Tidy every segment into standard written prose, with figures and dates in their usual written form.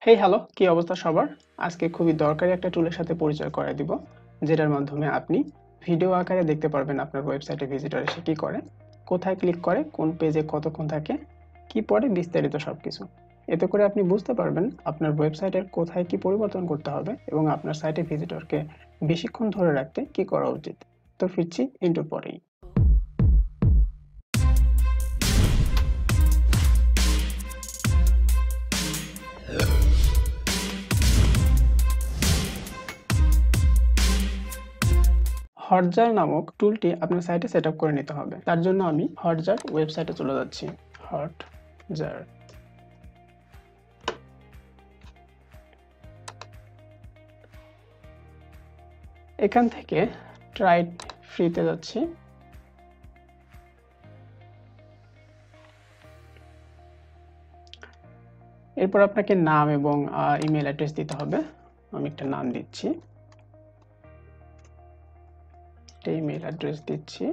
Hey hello, কি অবস্থা সবার? আজকে খুবই দরকারি একটা টুলের সাথে পরিচয় করায় দিব, যেটার মাধ্যমে আপনি ভিডিও আকারে দেখতে পারবেন আপনার ওয়েবসাইটে ভিজিটর এসে কি করে, কোথায় ক্লিক করে, কোন পেজে কতক্ষণ থাকে, কি পড়ে, বিস্তারিত সবকিছু। এতে করে আপনি বুঝতে পারবেন আপনার ওয়েবসাইটের কোথায় কি পরিবর্তন করতে হবে এবং আপনার সাইটে ভিজিটরকে বেশিক্ষণ ধরে রাখতে কি করা উচিত। তো ফিরছি ইন্টুর পরেই। হটজার নামক টুলটি আপনার সাইটে সেট আপ করে নিতে হবে। তার জন্য আমি হটজার ওয়েবসাইটে চলে যাচ্ছি। হটজার, এখান থেকে ট্রাই ফ্রিতে যাচ্ছি। এরপর আপনাকে নাম এবং ইমেল অ্যাড্রেস দিতে হবে। আমি একটা নাম দিচ্ছি, একটা ইমেল অ্যাড্রেস দিচ্ছি।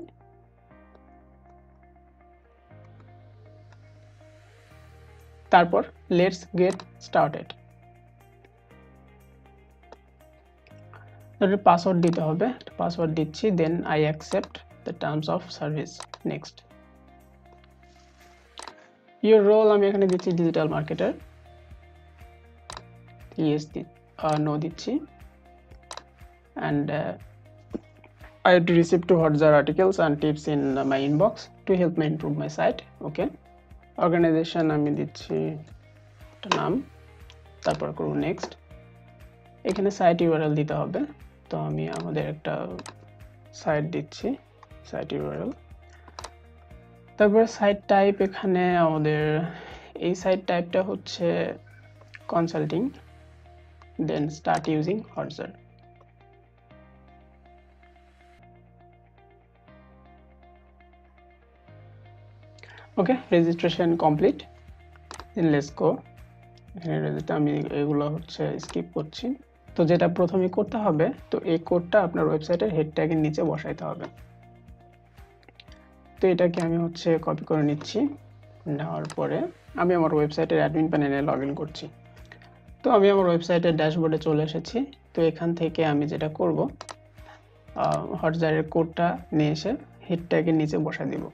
তারপর লেটস গেট স্টার্টেড। পাসওয়ার্ড দিতে হবে, পাসওয়ার্ড দিচ্ছি, then I accept the terms of service, next. Your role আমি এখানে দিচ্ছি ডিজিটাল মার্কেটার, ইয়েস নো দিচ্ছি। And I receive 2 Hotjar articles and tips in my inbox to help me improve my site. Okay. Organization আমি দিচ্ছি একটা নাম, তারপর করব নেক্সট। এখানে সাইট ইউআরএল দিতে হবে, তো আমি আমাদের একটা সাইট দিচ্ছি, সাইট ইউআরএল। তারপর সাইট টাইপ, এখানে আমাদের এই সাইট টাইপটা হচ্ছে consulting, then start using Hotjar. Okay, registration complete, then let's go. এখানে রেজিস্টার আমি এগুলো হচ্ছে স্কিপ করছি। তো যেটা প্রথমে করতে হবে, তো এই কোডটা আপনার ওয়েবসাইটের হেড ট্যাগের নিচে বসাইতে হবে। তো এটাকে আমি হচ্ছে কপি করে নিচ্ছি, নেওয়ার পরে আমি আমার ওয়েবসাইটের অ্যাডমিন প্যানেলে লগ ইন করছি। তো আমি আমার ওয়েবসাইটের ড্যাশবোর্ডে চলে এসেছি। তো এখান থেকে আমি যেটা করব, হটজারের কোডটা নিয়ে এসে হেড ট্যাগের নিচে বসাই দিব।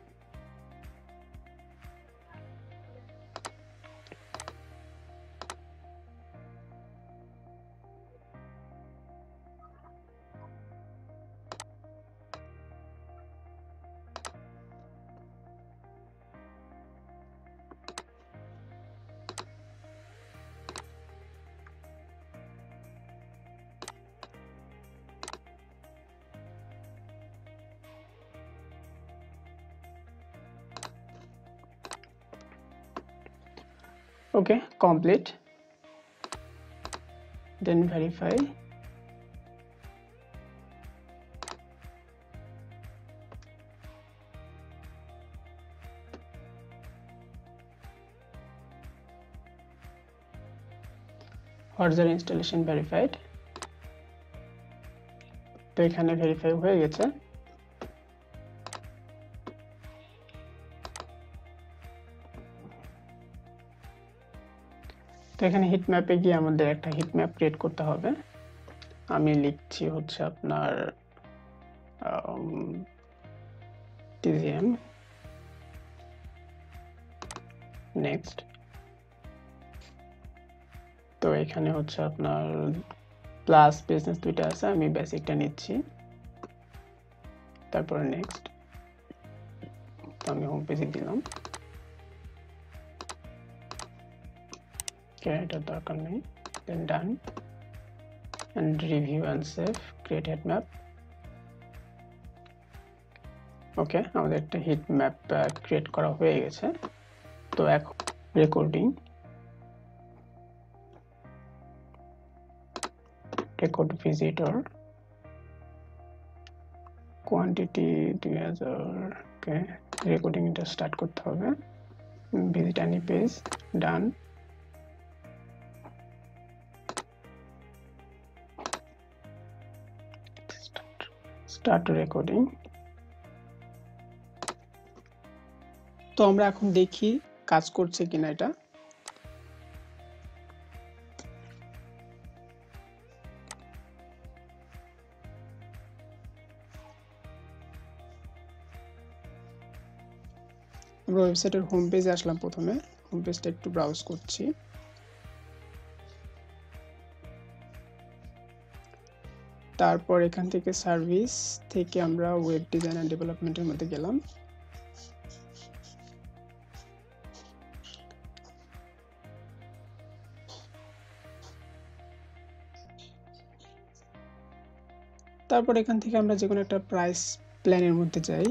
Okay, complete. Then verify. Hotjar installation verified. তো এখানে ভেরিফাই হয়ে গেছে। তো এখানে হিট ম্যাপে গিয়ে আমাদের একটা হিট ম্যাপ ক্রিয়েট করতে হবে। আমি লিখছি হচ্ছে আপনার TGM, নেক্সট। তো এখানে হচ্ছে আপনার প্লাস বিজনেস দুইটা আছে, আমি বেসিকটা নিচ্ছি, তারপরে নেক্সট। তো আমি হোম পেজে দিলাম, এটার দরকার নেই, দেন ডান, and review and save, create heat map. ওকে, আমাদের একটা হিট ম্যাপ ক্রিয়েট করা হয়ে গেছে। তো এখন recording, record visitor, quantity 2000। Okay, recording এটা স্টার্ট করতে হবে। Visit any page, done. Start recording. তো আমরা এখন দেখি কাজ করছে কিনা এটা। আমরা ওয়েবসাইটের হোম পেজে আসলাম। প্রথমে হোম পেজটা একটু ব্রাউজ করছি। তারপর এখান থেকে সার্ভিস থেকে আমরা ওয়েব ডিজাইন অ্যান্ড ডেভেলপমেন্টের মধ্যে গেলাম। তারপর এখান থেকে আমরা যে কোনো একটা প্রাইস প্ল্যানের মধ্যে যাই।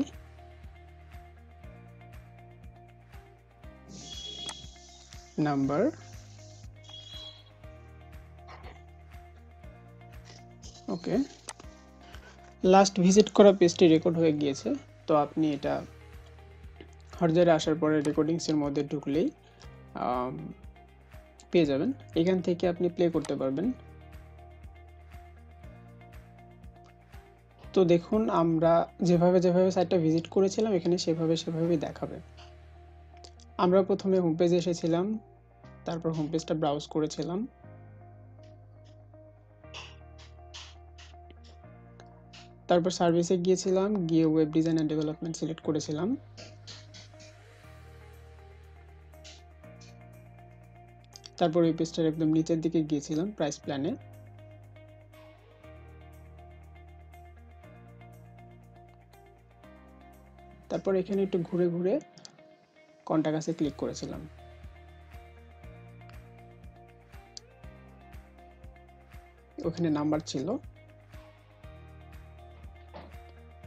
নাম্বার, ওকে। লাস্ট ভিজিট করা পেজটি রেকর্ড হয়ে গিয়েছে। তো আপনি এটা হটজারে আসার পরে রেকর্ডিংসের মধ্যে ঢুকলেই পেয়ে যাবেন। এখান থেকে আপনি প্লে করতে পারবেন। তো দেখুন, আমরা যেভাবে সাইটটা ভিজিট করেছিলাম এখানে সেভাবেই দেখাবে। আমরা প্রথমে হোম পেজে এসেছিলাম, তারপর হোম পেজটা ব্রাউজ করেছিলাম। তারপর সার্ভিসে গিয়েছিলাম, গিয়ে web design and development select করেছিলাম। তারপর এই পেজটার একদম নিচের দিকে গিয়েছিলাম প্রাইস প্ল্যানে। তারপর এখানে একটু ঘুরে ঘুরে কন্টাক্ট আসে ক্লিক করেছিলাম। ওখানে নাম্বার ছিল।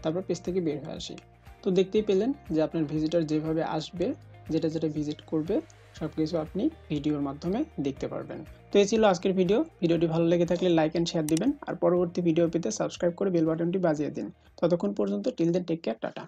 তারপর পেজ থেকে বের হয়ে আসি। তো দেখতেই পেলেন যে আপনার ভিজিটর যেভাবে আসবে, যেটা ভিজিট করবে, সবকিছু আপনি ভিডিওর মাধ্যমে দেখতে পারবেন। তো এই ছিল আজকের ভিডিও। ভিডিওটি ভালো লেগে থাকলে লাইক এন্ড শেয়ার দিবেন, আর পরবর্তী ভিডিও পেতে সাবস্ক্রাইব করে বেল বাটনটি বাজিয়ে দিন। ততক্ষণ পর্যন্ত till then take care, tata.